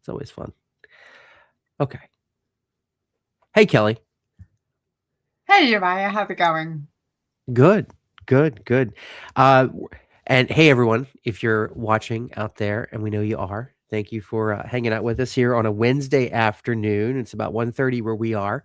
It's always fun. Okay. Hey, Kelly. Hey Uriah, how's it going? Good, good, good. Uh, and hey, everyone, if you're watching out there, and we know you are, thank you for hanging out with us here on a Wednesday afternoon. It's about 1:30 where we are.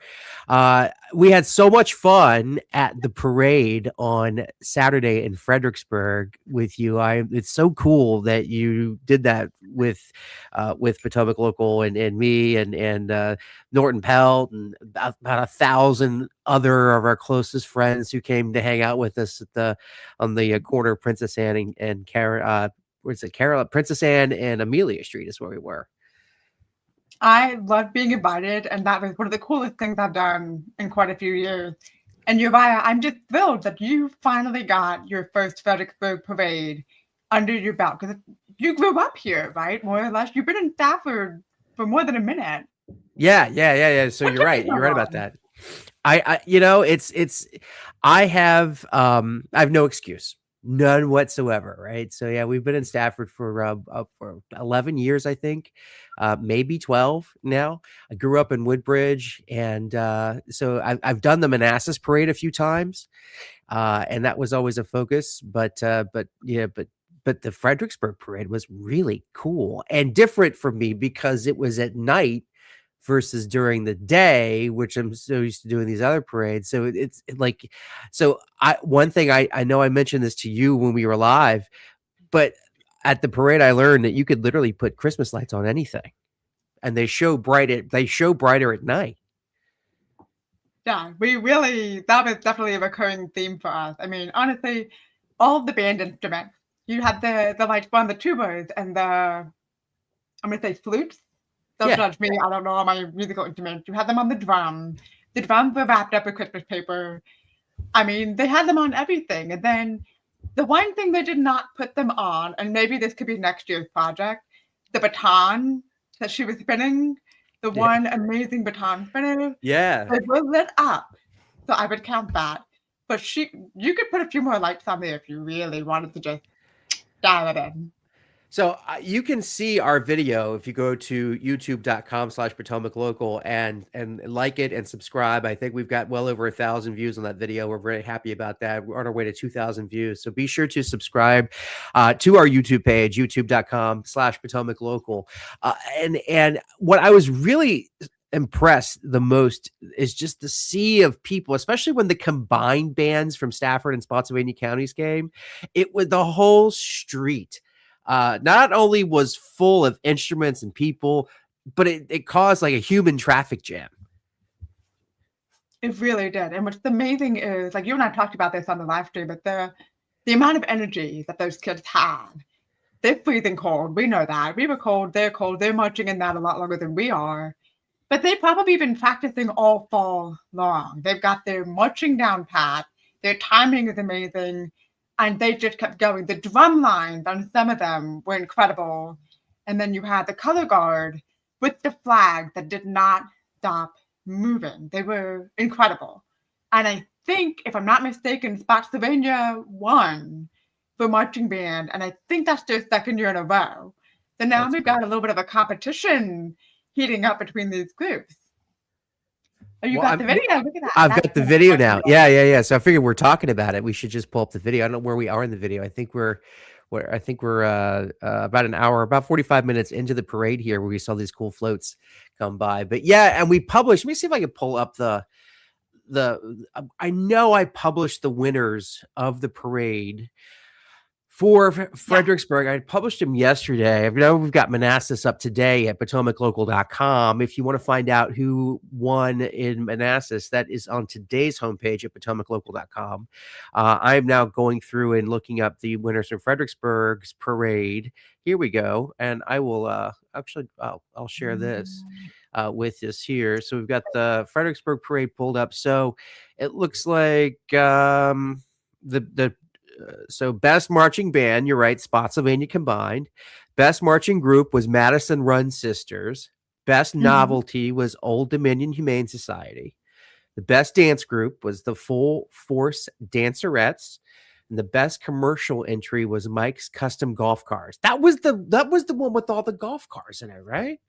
We had so much fun at the parade on Saturday in Fredericksburg with you. It's so cool that you did that with Potomac Local and me and Norton Pelt and about 1,000 other of our closest friends who came to hang out with us at the on the corner of Princess Anne and Karen. Where's it? Carol, Princess Anne and Amelia Street is where we were. I loved being invited, and that was one of the coolest things I've done in quite a few years. And Uriah, I'm just thrilled that you finally got your first Fredericksburg parade under your belt because you grew up here, right? More or less. You've been in Stafford for more than a minute. Yeah. So What you're took you right. so You're right about long? that. It's I have no excuse, none whatsoever, right? So yeah, we've been in Stafford for 11 years, I think, maybe 12 now. I grew up in Woodbridge, and so I've done the Manassas Parade a few times, and that was always a focus. But the Fredericksburg Parade was really cool and different for me because it was at night versus during the day, which I'm so used to doing these other parades. So like, so one thing I know I mentioned this to you when we were live, but at the parade I learned that you could literally put Christmas lights on anything, and they show brighter at night. Yeah, that was definitely a recurring theme for us. I mean, honestly, all of the band instruments. You had the like one, the tubas and I'm gonna say flutes. Don't Yeah. judge me. I don't know all my musical instruments. You had them on the drum. The drums were wrapped up with Christmas paper. I mean, they had them on everything. And then the one thing they did not put them on, and maybe this could be next year's project, the baton that she was spinning, the Yeah. one amazing baton spinner, Yeah. they were lit up. So I would count that. But you could put a few more lights on there if you really wanted to just dial it in. So you can see our video if you go to youtube.com/Potomac Local and like it and subscribe. I think we've got well over 1,000 views on that video. We're very happy about that. We're on our way to 2,000 views. So be sure to subscribe to our YouTube page, youtube.com/Potomac Local. And what I was really impressed the most is just the sea of people, especially when the combined bands from Stafford and Spotsylvania counties came. It was the whole street not only was full of instruments and people, but it caused like a human traffic jam. It really did. And what's amazing is, like you and I talked about this on the live stream, but the amount of energy that those kids have. They're freezing cold. We know that. We were cold. They're cold. They're marching in that a lot longer than we are. But they've probably been practicing all fall long. They've got their marching down pat. Their timing is amazing. And they just kept going. The drum lines on some of them were incredible. And then you had the color guard with the flag that did not stop moving. They were incredible. And I think, if I'm not mistaken, Spotsylvania won for marching band. And I think that's their second year in a row. So now That's we've cool. got a little bit of a competition heating up between these groups. Oh, you Well, got the video. Look at that. I've That's got the video now. Yeah. So I figured we're talking about it. We should just pull up the video. I don't know where we are in the video. I think we're about an hour, about 45 minutes into the parade here, where we saw these cool floats come by. But yeah, and we published. Let me see if I can pull up the. I know I published the winners of the parade for Yeah. Fredericksburg. I published them yesterday. I know we've got Manassas up today at PotomacLocal.com. If you want to find out who won in Manassas, that is on today's homepage at PotomacLocal.com. I'm now going through and looking up the winners from Fredericksburg's parade. Here we go, and I will I'll share this with us here. So we've got the Fredericksburg parade pulled up. So it looks like the so best marching band, you're right, Spotsylvania combined. Best marching group was Madison Run Sisters. Best Mhm. novelty was Old Dominion Humane Society. The best dance group was the Full Force Dancerettes. And the best commercial entry was Mike's Custom Golf Cars. That was the one with all the golf cars in it, right?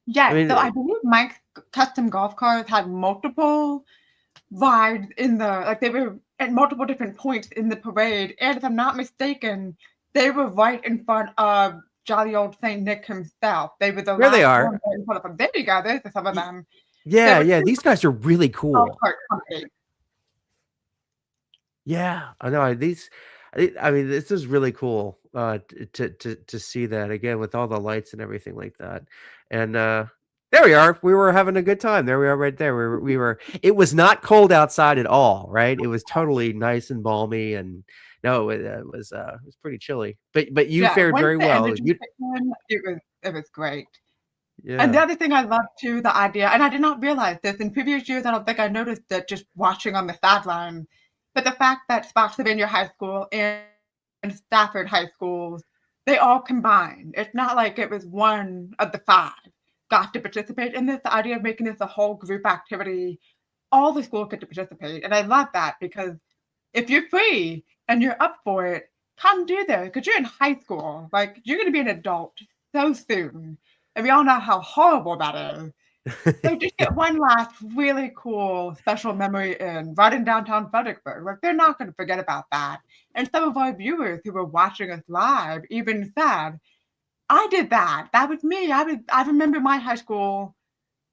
I Yes, so I mean, believe Mike's custom golf cars had multiple rides in the like, they were at multiple different points in the parade, and if I'm not mistaken, they were right in front of jolly old Saint Nick himself. They were the there they last are. one right in front of him. There you go, there's some of Y- them. There Yeah, were yeah. 2 These guys are really golf cool. cart companies. Yeah, I know these. I mean, this is really cool to see that again with all the lights and everything like that. And there we are. We were having a good time. There we are, right there. We were. It was not cold outside at all, right? It was totally nice and balmy, and no, it was pretty chilly. But you Yeah, fared once very the well. energy You kicked in, it was great. And the yeah. other thing I love too, the idea, and I did not realize this in previous years, I don't think I noticed it just watching on the sideline, but the fact that Spotsylvania High School and Stafford High Schools, they all combined. It's not like it was one of the five got to participate in this. The idea of making this a whole group activity, all the schools get to participate. And I love that because if you're free and you're up for it, come do this because you're in high school. Like you're going to be an adult so soon. And we all know how horrible that is. So just get one last really cool special memory in right in downtown Fredericksburg. Like they're not going to forget about that. And some of our viewers who were watching us live even said, "I did that. That was me. I remember my high school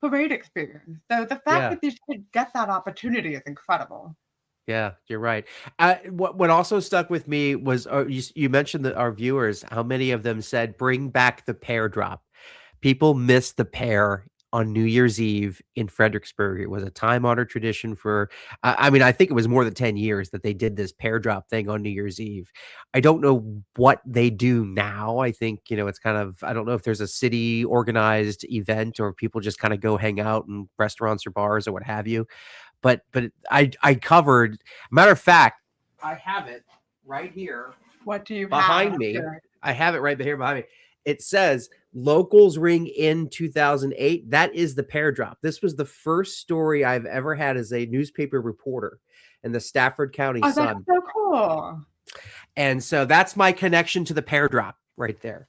parade experience." So the fact Yeah. that these kids get that opportunity is incredible. Yeah, you're right. What also stuck with me was you mentioned that our viewers, how many of them said, "Bring back the pear drop." People miss the pear on New Year's Eve in Fredericksburg. It was a time-honored tradition for I mean, I think it was more than 10 years that they did this pear drop thing on New Year's Eve. I don't know what they do now. I think, it's kind of I don't know if there's a city organized event or people just kinda go hang out in restaurants or bars or what have you. But I covered matter of fact, I have it right here What do you behind have me. here? I have it right here behind me. It says locals ring in 2008. That is the pear drop. This was the first story I've ever had as a newspaper reporter in the Stafford County Oh, that's Sun. so cool. And so that's my connection to the pear drop right there.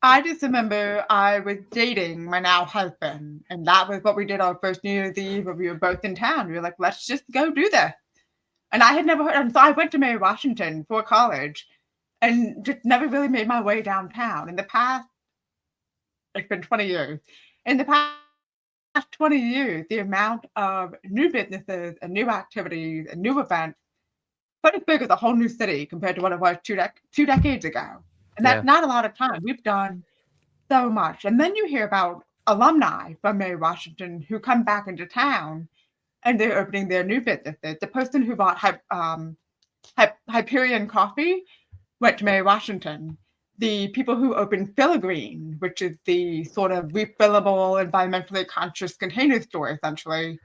I just remember I was dating my now husband, and that was what we did our first New Year's Eve when we were both in town. We were like, let's just go do this. And I had never heard, and so I went to Mary Washington for college and just never really made my way downtown. In the past, it's been 20 years. In the past 20 years, the amount of new businesses and new activities and new events, Fredericksburg is a whole new city compared to what it was 2 decades ago. And that's Yeah. not a lot of time. We've done so much. And then you hear about alumni from Mary Washington who come back into town and they're opening their new businesses. The person who bought Hyperion Coffee went to Mary Washington. The people who opened Filigreen, which is the sort of refillable, environmentally conscious container store, essentially,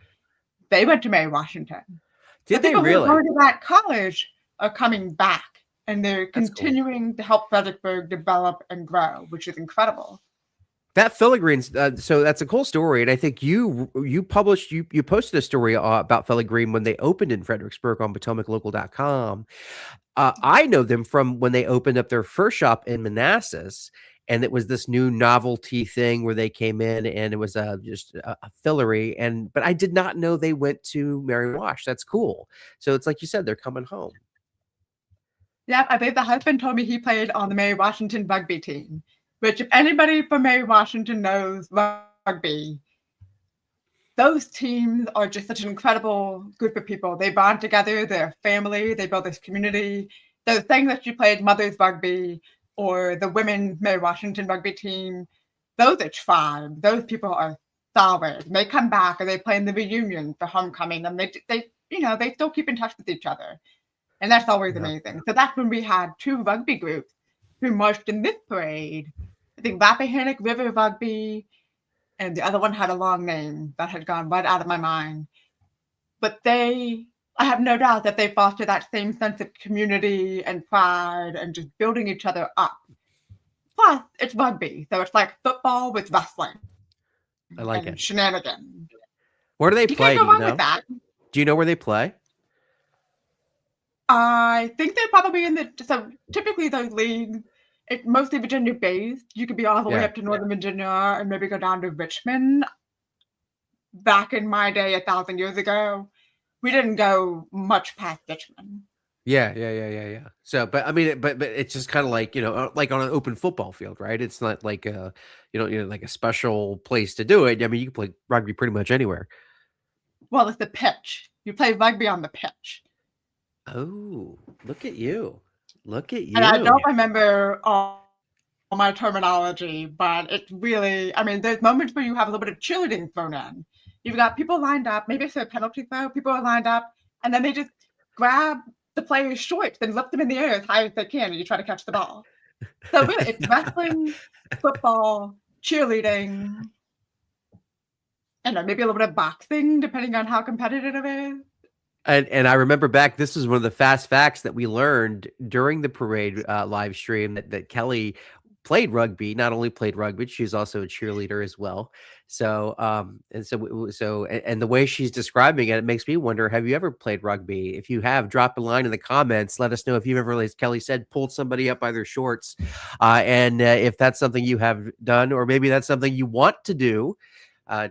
they went to Mary Washington. The Did they people who were really? going to that college are coming back and they're That's cool. continuing to help Fredericksburg develop and grow, which is incredible. That filigreens, so that's a cool story, and I think you published you posted a story about Filigreen when they opened in Fredericksburg on PotomacLocal.com. I know them from when they opened up their first shop in Manassas, and it was this new novelty thing where they came in, and it was just a fillery, but I did not know they went to Mary Wash. That's cool. So it's like you said, they're coming home. Yep, I think the husband told me he played on the Mary Washington rugby team, which if anybody from Mary Washington knows rugby, those teams are just such an incredible group of people. They bond together, they're family, they build this community. Those things that you played, Mothers Rugby or the women Mary Washington rugby team, those are tribe. Those people are solid. They come back or they play in the reunion for homecoming and they still keep in touch with each other. And that's always Yeah. amazing. So that's when we had two rugby groups who marched in this parade. I think Rappahannock River Rugby and the other one had a long name that had gone right out of my mind. But I have no doubt that they foster that same sense of community and pride and just building each other up. Plus, it's rugby, so it's like football with wrestling I like and it. shenanigans. Where do they You can't play? go Do you wrong with know? that. Do you know where they play? I think they're probably so typically those leagues, It's mostly Virginia based. You could be all the way Yeah. up to Northern Virginia and maybe go down to Richmond. Back in my day, 1,000 years ago, we didn't go much past Richmond. Yeah. So, but I mean, but it's just kind of like, like on an open football field, right? It's not like like a special place to do it. I mean, you can play rugby pretty much anywhere. Well, it's the pitch. You play rugby on the pitch. Oh, look at you. Look at And I you. don't remember all my terminology, but it's really, I mean, there's moments where you have a little bit of cheerleading thrown in. You've got people lined up, maybe it's a penalty throw, people are lined up, and then they just grab the player's shorts and lift them in the air as high as they can, and you try to catch the ball. So really, it's wrestling, football, cheerleading, and maybe a little bit of boxing, depending on how competitive it is. And I remember back, this was one of the fast facts that we learned during the parade live stream that Kelly played rugby, not only played rugby, she's also a cheerleader as well. So, and the way she's describing it, it makes me wonder, have you ever played rugby? If you have, drop a line in the comments. Let us know if you've ever, as Kelly said, pulled somebody up by their shorts. And if that's something you have done, or maybe that's something you want to do.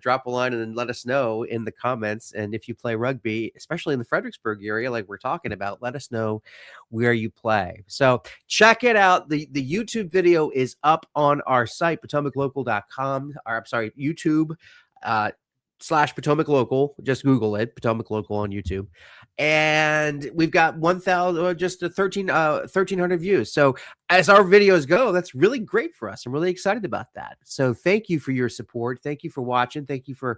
Drop a line and then let us know in the comments. And if you play rugby, especially in the Fredericksburg area, like we're talking about, let us know where you play. So check it out. The YouTube video is up on our site, potomaclocal.com, or I'm sorry, YouTube / Potomac Local. Just Google it, Potomac Local on YouTube. And we've got 1,000, just 1,300 views. So as our videos go, that's really great for us. I'm really excited about that. So thank you for your support. Thank you for watching. Thank you for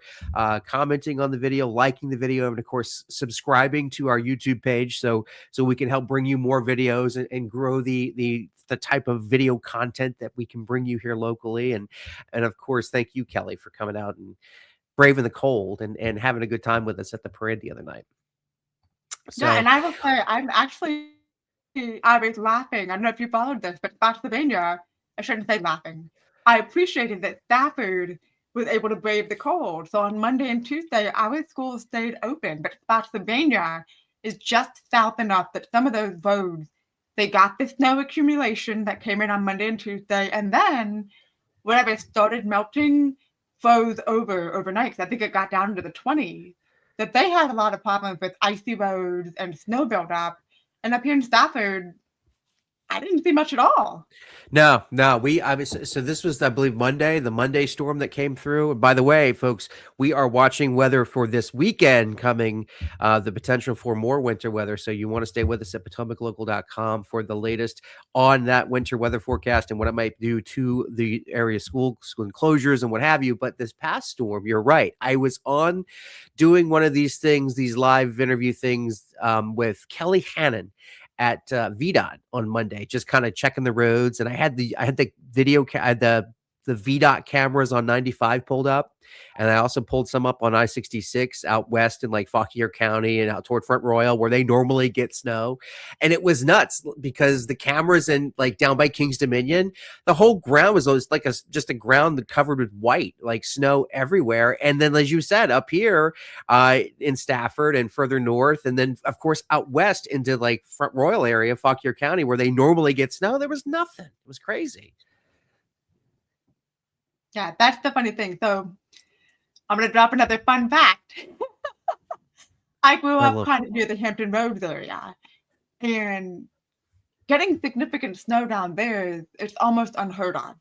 commenting on the video, liking the video, and of course, subscribing to our YouTube page so we can help bring you more videos and grow the type of video content that we can bring you here locally. And of course, thank you, Kelly, for coming out and braving the cold and having a good time with us at the parade the other night. Yeah, So and I will say, I was laughing. I don't know if you followed this, but Spotsylvania, I shouldn't say laughing. I appreciated that Stafford was able to brave the cold. So on Monday and Tuesday, our school stayed open, but Spotsylvania is just south enough that some of those roads, they got the snow accumulation that came in on Monday and Tuesday, and then whenever it started melting, froze over overnight. I think it got down into the 20s. That they had a lot of problems with icy roads and snow buildup. And up here in Stafford, I didn't see much at all. No, so this was, I believe, Monday, the Monday storm that came through. And by the way, folks, we are watching weather for this weekend coming, the potential for more winter weather. So you want to stay with us at potomaclocal.com for the latest on that winter weather forecast and what it might do to the area school enclosures and what have you. But this past storm, you're right. I was on doing one of these things, these live interview things with Kelly Hannon at VDOT on Monday, just kind of checking the roads. And I had the video, I had the VDOT cameras on 95 pulled up. And I also pulled some up on I-66 out west in like Fauquier County and out toward Front Royal where they normally get snow. And it was nuts because the cameras in like down by King's Dominion, the whole ground was like just a ground covered with white, like snow everywhere. And then, as you said, up here in Stafford and further north, and then of course out west into like Front Royal area, Fauquier County, where they normally get snow, there was nothing. It was crazy. Yeah, that's the funny thing. So I'm going to drop another fun fact. I grew up kind of near the Hampton Roads area, and getting significant snow down there is almost unheard of.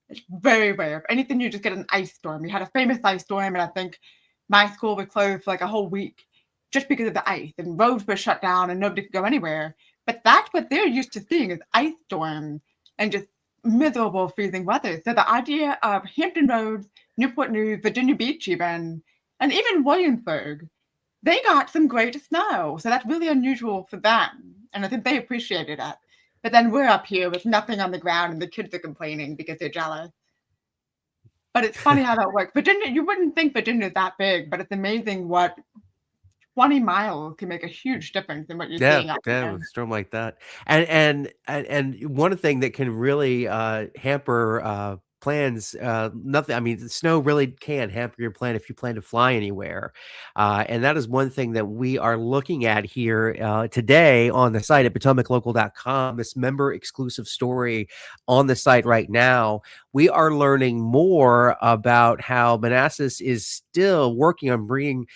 It's very rare. If anything, you just get an ice storm. We had a famous ice storm, and I think my school was closed for like a whole week just because of the ice, and roads were shut down, and nobody could go anywhere. But that's what they're used to seeing is ice storms and just miserable freezing weather. So the idea of Hampton Roads, Newport News, Virginia Beach even, and even Williamsburg, they got some great snow. So that's really unusual for them. And I think they appreciated it. But then we're up here with nothing on the ground and the kids are complaining because they're jealous. But it's funny how that works. Virginia, you wouldn't think Virginia is that big, but it's amazing what 20 miles can make a huge difference in what you're seeing out there. A storm like that. And one thing that can really hamper plans. Nothing. I mean, the snow really can hamper your plan if you plan to fly anywhere. And that is one thing that we are looking at here today on the site at PotomacLocal.com. This member exclusive story on the site right now. We are learning more about how Manassas is still working on bringing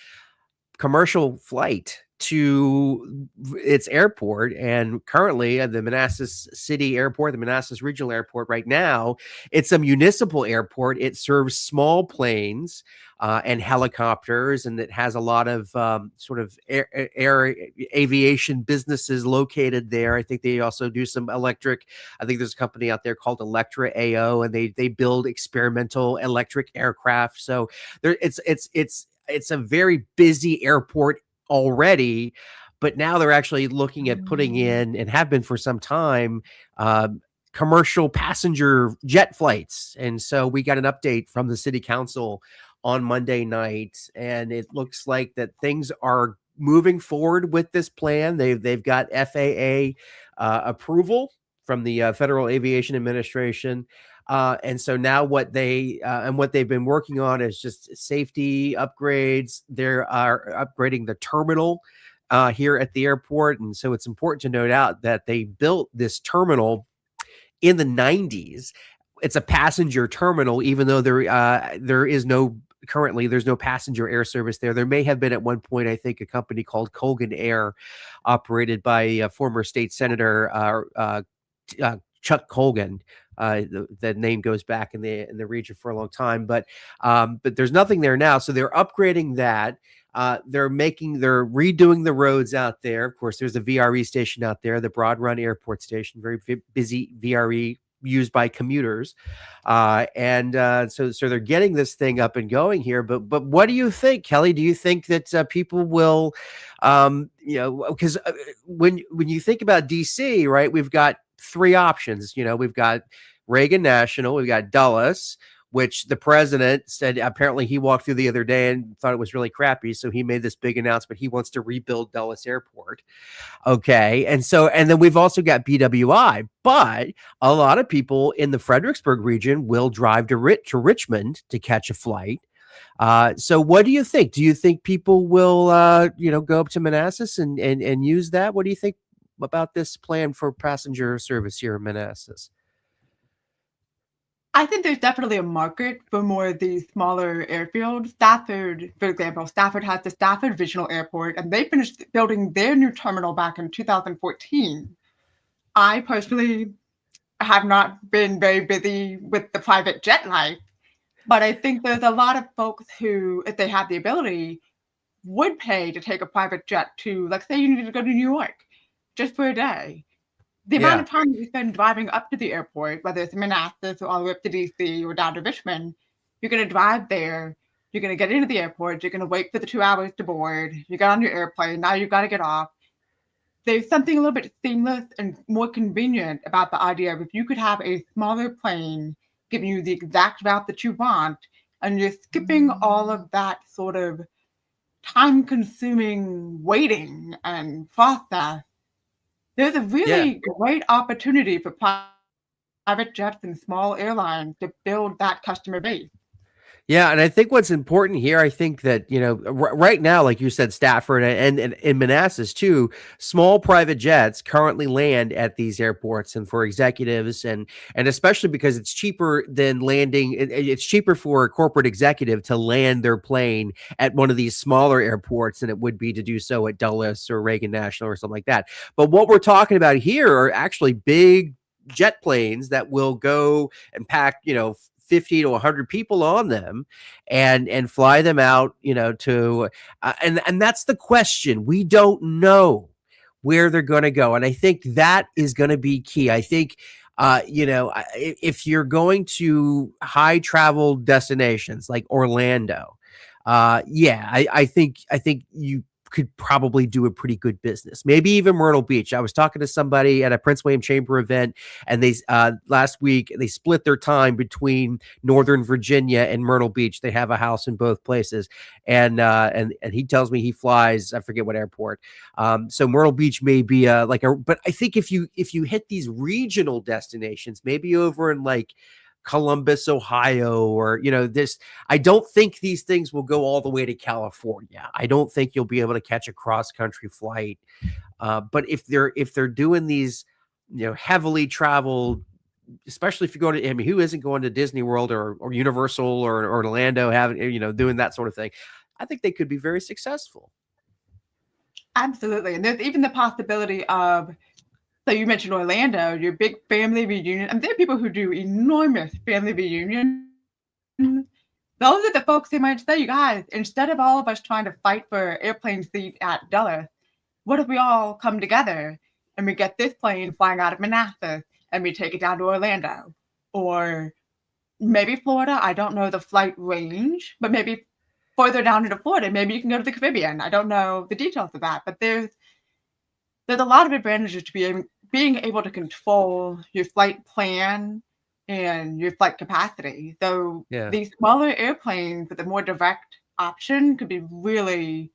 commercial flight to its airport. And currently at the Manassas City Airport, the Manassas Regional Airport right now, it's a municipal airport. It serves small planes and helicopters, and it has a lot of sort of air aviation businesses located there. I think they also do some electric. I think there's a company out there called Electra AO, and they build experimental electric aircraft. So there, it's a very busy airport already, but now they're actually looking at putting in, and have been for some time, commercial passenger jet flights. And so we got an update from the city council on Monday night, and it looks like that things are moving forward with this plan. They've got FAA approval from the Federal Aviation Administration. And so now what they've been working on is just safety upgrades. They are upgrading the terminal here at the airport. And so it's important to note out that they built this terminal in the 90s. It's a passenger terminal, even though there's no passenger air service there. There may have been at one point, I think, a company called Colgan Air, operated by former state senator Chuck Colgan. The name goes back in the region for a long time, but there's nothing there now. So they're upgrading that. They're redoing the roads out there. Of course, there's a VRE station out there, the Broad Run Airport Station, very busy VRE used by commuters. So they're getting this thing up and going here. But what do you think, Kelly? Do you think that people will, because when you think about DC, right, we've got three options. We've got Reagan National, we've got Dulles, which the president said apparently he walked through the other day and thought it was really crappy. So he made this big announcement. He wants to rebuild Dulles Airport. Okay. And then we've also got BWI, but a lot of people in the Fredericksburg region will drive to Richmond to catch a flight. So what do you think? Do you think people will, go up to Manassas and use that? What do you think about this plan for passenger service here in Manassas? I think there's definitely a market for more of these smaller airfields. Stafford, for example, Stafford has the Stafford Regional Airport, and they finished building their new terminal back in 2014. I personally have not been very busy with the private jet life, but I think there's a lot of folks who, if they have the ability, would pay to take a private jet to, like, say you need to go to New York just for a day. The amount of time you spend driving up to the airport, whether it's Manassas or all the way up to DC or down to Richmond, you're going to drive there. You're going to get into the airport. You're going to wait for the 2 hours to board. You got on your airplane. Now you've got to get off. There's something a little bit seamless and more convenient about the idea of if you could have a smaller plane giving you the exact route that you want, and you're skipping all of that sort of time-consuming waiting and process. There's a really great opportunity for private jets and small airlines to build that customer base. Yeah, and I think what's important here, I think that, right now, like you said, Stafford and in Manassas too, small private jets currently land at these airports, and for executives, and especially because it's cheaper than landing. It's cheaper for a corporate executive to land their plane at one of these smaller airports than it would be to do so at Dulles or Reagan National or something like that. But what we're talking about here are actually big jet planes that will go and pack, 50 to 100 people on them and fly them out, to and that's the question. We don't know where they're going to go. And I think that is going to be key. I think, if you're going to high travel destinations like Orlando, I think you could probably do a pretty good business. Maybe even Myrtle Beach. I was talking to somebody at a Prince William Chamber event, and they last week they split their time between Northern Virginia and Myrtle Beach. They have a house in both places, and he tells me he flies, I forget what airport. So Myrtle Beach may be but I think if you hit these regional destinations, maybe over in like Columbus, Ohio, or this. I don't think these things will go all the way to California. I don't think you'll be able to catch a cross country flight. But if they're doing these, heavily traveled, especially if you go to, I mean, who isn't going to Disney World or Universal or Orlando, having, doing that sort of thing? I think they could be very successful. Absolutely. And there's even the possibility of, so you mentioned Orlando, your big family reunion. And there are people who do enormous family reunions. Those are the folks who might say, you guys, instead of all of us trying to fight for airplane seat at Dulles, what if we all come together and we get this plane flying out of Manassas and we take it down to Orlando? Or maybe Florida. I don't know the flight range, but maybe further down into Florida, maybe you can go to the Caribbean. I don't know the details of that, but there's a lot of advantages to being able to control your flight plan and your flight capacity. So Yeah. these smaller airplanes with a more direct option could be really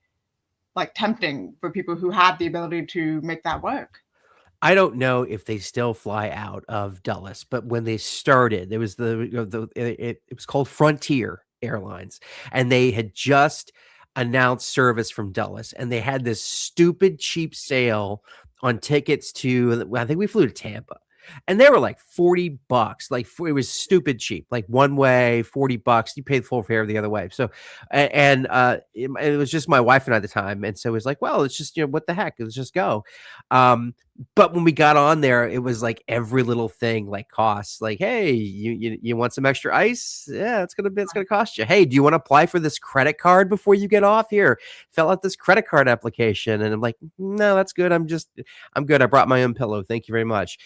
like tempting for people who have the ability to make that work. I don't know if they still fly out of Dulles, but when they started, there was it was called Frontier Airlines, and they had just announced service from Dulles, and they had this stupid cheap sale on tickets to, I think we flew to Tampa, and they were like $40, like it was stupid cheap, like one way $40. You paid full fare the other way. So, it was just my wife and I at the time, and so it was like, well, it's just what the heck, let's just go. But when we got on there, it was like every little thing like costs. Like, hey, you want some extra ice? Yeah, it's gonna cost you. Hey, do you want to apply for this credit card before you get off? Here, fill out this credit card application. And I'm like, no, that's good. I'm good. I brought my own pillow. Thank you very much.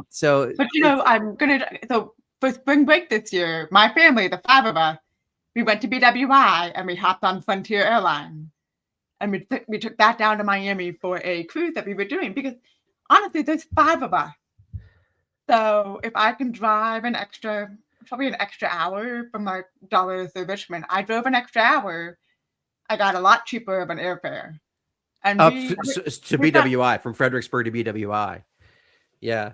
So, But so for spring break this year, my family, the five of us, we went to BWI and we hopped on Frontier Airlines. And we took that down to Miami for a cruise that we were doing, because honestly, there's five of us. So if I can drive probably an extra hour from like Dulles to Richmond, I drove an extra hour. I got a lot cheaper of an airfare. And up we to we got BWI, from Fredericksburg to BWI. Yeah.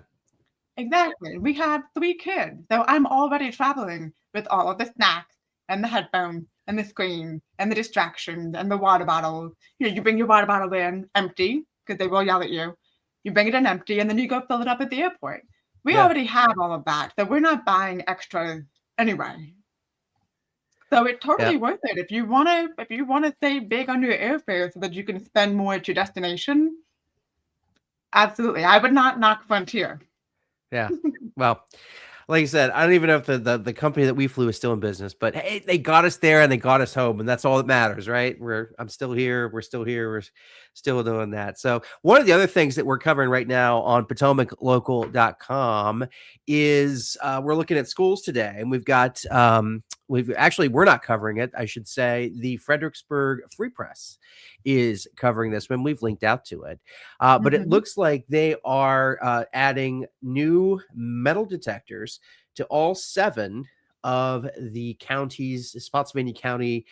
exactly. We have three kids, so I'm already traveling with all of the snacks and the headphones and the screen and the distractions and the water bottles. You bring your water bottle in empty because they will yell at you. You bring it in empty and then you go fill it up at the airport. We Yeah. already have all of that, so we're not buying extra anyway. So it's totally worth it if you wanna stay big on your airfare so that you can spend more at your destination. Absolutely, I would not knock Frontier. Yeah. Well, like I said, I don't even know if the company that we flew is still in business, but hey, they got us there and they got us home, and that's all that matters, right? I'm still here, we're still here, we're still doing that. So one of the other things that we're covering right now on PotomacLocal.com is we're looking at schools today, and we're not covering it, I should say. The Fredericksburg Free Press is covering this when we've linked out to it. But it looks like they are adding new metal detectors to all 7 of the counties, Spotsylvania County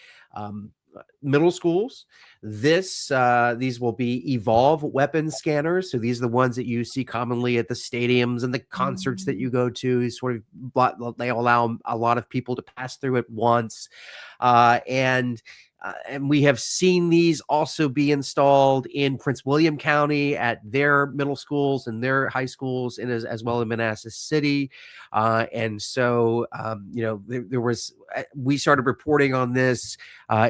middle schools. These will be Evolve weapon scanners. So these are the ones that you see commonly at the stadiums and the concerts that you go to. They allow a lot of people to pass through at once. And we have seen these also be installed in Prince William County at their middle schools and their high schools, and as well in Manassas City. And so, we started reporting on this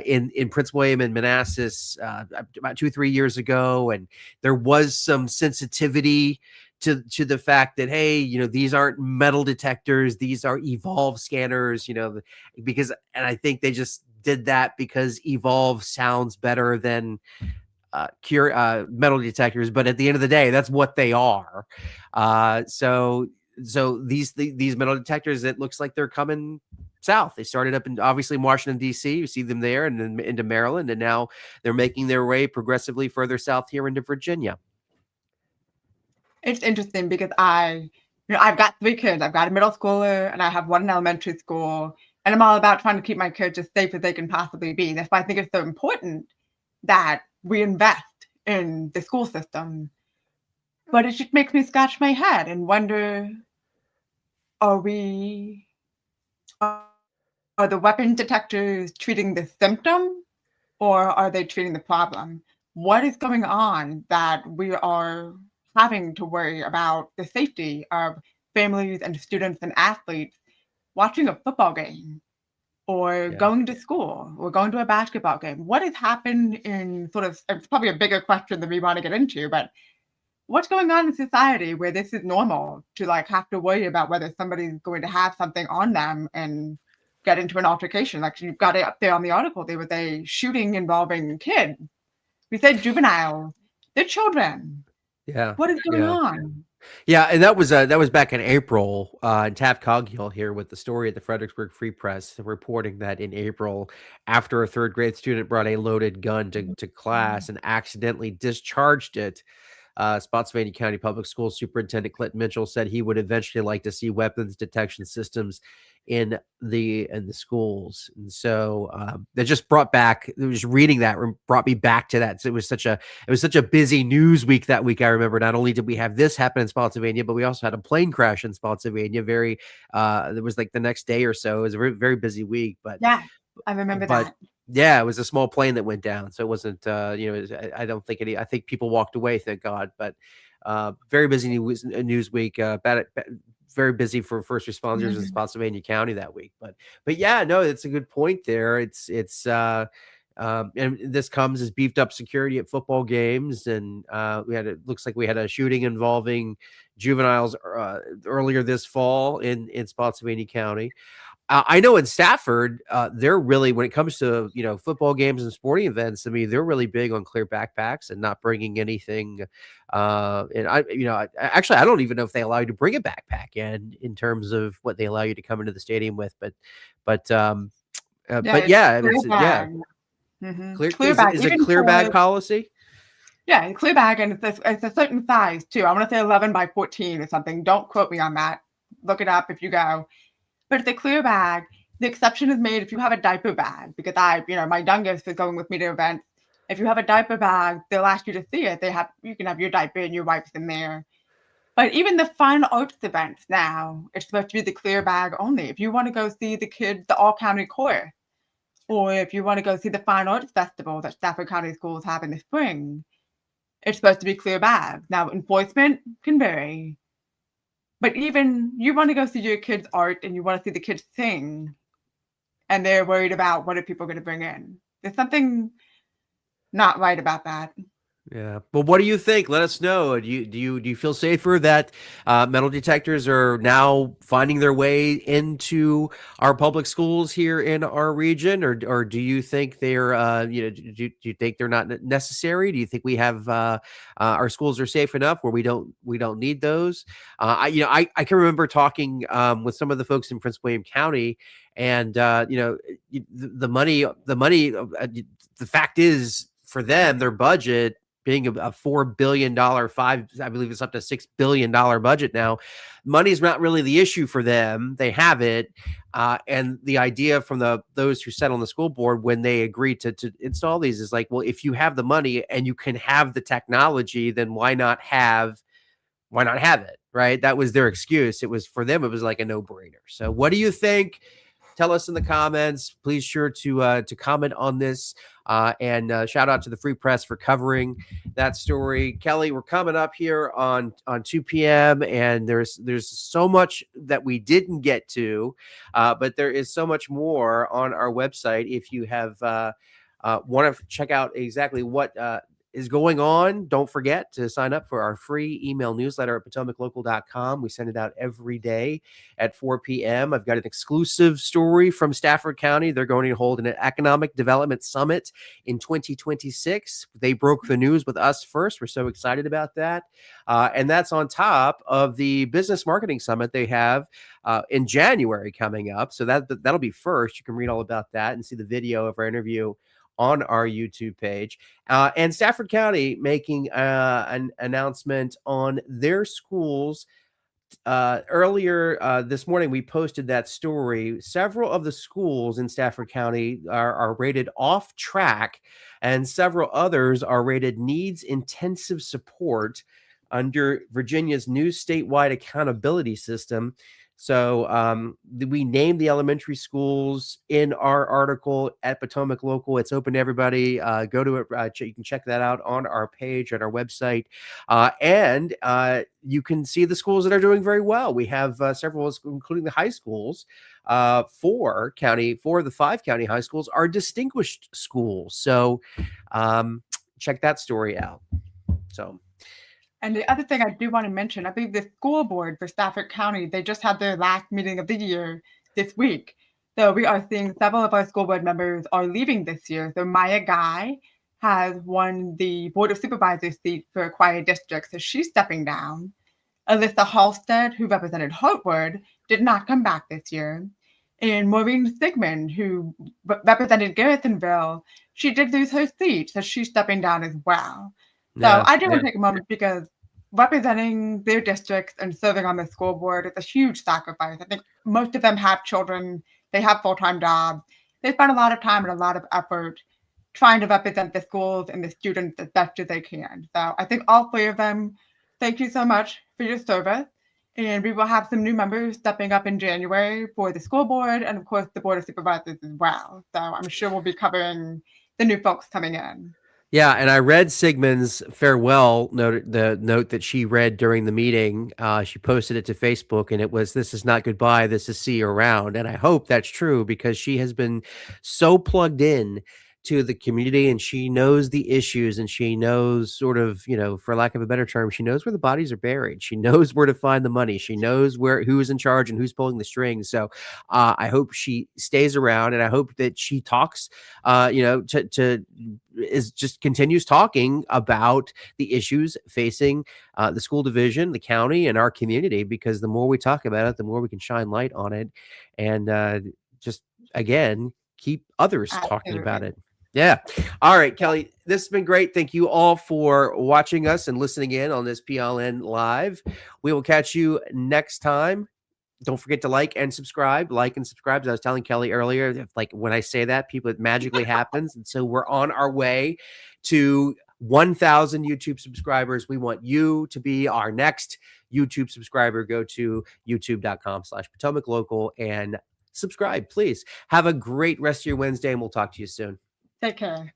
in Prince William and Manassas about 2-3 years ago, and there was some sensitivity to the fact that, hey, these aren't metal detectors, these are Evolve scanners, because, and I think they just did that because Evolve sounds better than metal detectors, but at the end of the day, that's what they are. So these metal detectors, it looks like they're coming south. They started up in obviously Washington, D.C. You see them there, and then into Maryland, and now they're making their way progressively further south here into Virginia. It's interesting because I've got three kids. I've got a middle schooler and I have one in elementary school. And I'm all about trying to keep my kids as safe as they can possibly be. That's why I think it's so important that we invest in the school system. But it just makes me scratch my head and wonder, are we Are the weapon detectors treating the symptom or are they treating the problem? What is going on that we are having to worry about the safety of families and students and athletes watching a football game or Yeah. going to school or going to a basketball game? What has happened in sort of, it's probably a bigger question than we want to get into, but what's going on in society where this is normal to like have to worry about whether somebody's going to have something on them and get into an altercation? Like you've got it up there on the article. There was a shooting involving kids. We said juveniles. They're children. Yeah. What is going Yeah. on? Yeah, and that was back in April, and Taft Coghill here with the story at the Fredericksburg Free Press reporting that in April, after a third grade student brought a loaded gun to class and accidentally discharged it, Spotsylvania County Public Schools Superintendent Clinton Mitchell said he would eventually like to see weapons detection systems in the schools. And so that just brought back, just reading that brought me back to that. So it was such a busy news week that week. I remember not only did we have this happen in Spotsylvania, but we also had a plane crash in Spotsylvania. It was like the next day or so. It was a very, very busy week, but Yeah, I remember but that. yeah, it was a small plane that went down, so it wasn't. I don't think any. I think people walked away, thank God. But very busy news week. Very busy for first responders in Mhm. Spotsylvania County that week. But yeah, no, it's a good point there. And this comes as beefed up security at football games, and it looks like we had a shooting involving juveniles earlier this fall in Spotsylvania County. I know in Stafford, they're really, when it comes to football games and sporting events. I mean, they're really big on clear backpacks and not bringing anything. And actually, I don't even know if they allow you to bring a backpack in terms of what they allow you to come into the stadium with. But Yeah, but it's yeah, clear yeah, bag. clear Clear is bag, is a even clear bag for policy. yeah, clear bag, and it's a certain size too. I want to say 11 by 14 or something. Don't quote me on that. Look it up if you go. But it's a clear bag. The exception is made if you have a diaper bag, because my youngest is going with me to events. If you have a diaper bag, they'll ask you to see it. You can have your diaper and your wipes in there. But even the fine arts events now, it's supposed to be the clear bag only. If you want to go see the kids, the all county chorus, or if you want to go see the fine arts festival that Stafford County schools have in the spring, it's supposed to be clear bags. Now enforcement can vary, but even you want to go see your kids' art and you want to see the kids sing, and they're worried about what are people going to bring in. There's something not right about that. Yeah, but what do you think? Let us know. Do you feel safer that metal detectors are now finding their way into our public schools here in our region, or do you think they're do you think they're not necessary? Do you think we have our schools are safe enough where we don't need those? I can remember talking with some of the folks in Prince William County, and the fact is for them their budget being a $4 billion, I believe it's up to $6 billion budget now. Money's not really the issue for them. They have it. And the idea from those who sat on the school board when they agreed to install these is like, well, if you have the money and you can have the technology, then why not have it? Right. That was their excuse. It was for them. It was like a no brainer. So what do you think? Tell us in the comments. Please sure to comment on this and shout out to the Free Press for covering that story. Kelly, we're coming up here on 2 p.m. and there's so much that we didn't get to, but there is so much more on our website. If you have want to check out exactly what is going on, don't forget to sign up for our free email newsletter at potomaclocal.com. We send it out every day at 4 p.m. I've got an exclusive story from Stafford County. They're going to hold an economic development summit in 2026. They broke the news with us first. We're so excited about that. And that's on top of the business marketing summit they have in January coming up. So that'll be first. You can read all about that and see the video of our interview on our YouTube page. And Stafford County making an announcement on their schools. Earlier this morning, we posted that story. Several of the schools in Stafford County are rated off track, and several others are rated needs intensive support under Virginia's new statewide accountability system. So we named the elementary schools in our article at Potomac Local. It's open to everybody. Go to it. You can check that out on our page on our website, and you can see the schools that are doing very well. We have several, including the high schools. Four of the 5 county high schools are distinguished schools. So check that story out. So. And the other thing I do want to mention, I believe the school board for Stafford County, they just had their last meeting of the year this week. So we are seeing several of our school board members are leaving this year. So Maya Guy has won the Board of Supervisors seat for Quiet District, so she's stepping down. Alyssa Halstead, who represented Hartwood, did not come back this year. And Maureen Sigmund, who represented Garrisonville, she did lose her seat, so she's stepping down as well. So I do want to take a moment because representing their districts and serving on the school board is a huge sacrifice. I think most of them have children, they have full-time jobs. They spend a lot of time and a lot of effort trying to represent the schools and the students as best as they can. So I think all 3 of them, thank you so much for your service. And we will have some new members stepping up in January for the school board and, of course, the Board of Supervisors as well. So I'm sure we'll be covering the new folks coming in. Yeah, and I read Sigmund's farewell note, the note that she read during the meeting. She posted it to Facebook, and it was, "This is not goodbye, this is see you around." And I hope that's true because she has been so plugged in to the community, and she knows the issues, and she knows sort of, for lack of a better term, she knows where the bodies are buried. She knows where to find the money. She knows who's in charge and who's pulling the strings. So I hope she stays around, and I hope that she talks, just continues talking about the issues facing the school division, the county, and our community, because the more we talk about it, the more we can shine light on it, and just, again, keep others talking about it. Yeah. All right, Kelly, this has been great. Thank you all for watching us and listening in on this PLN Live. We will catch you next time. Don't forget to like and subscribe. As I was telling Kelly earlier, like when I say that, it magically happens. And so we're on our way to 1,000 YouTube subscribers. We want you to be our next YouTube subscriber. Go to youtube.com/Potomac Local and subscribe, please. Have a great rest of your Wednesday, and we'll talk to you soon. Take care.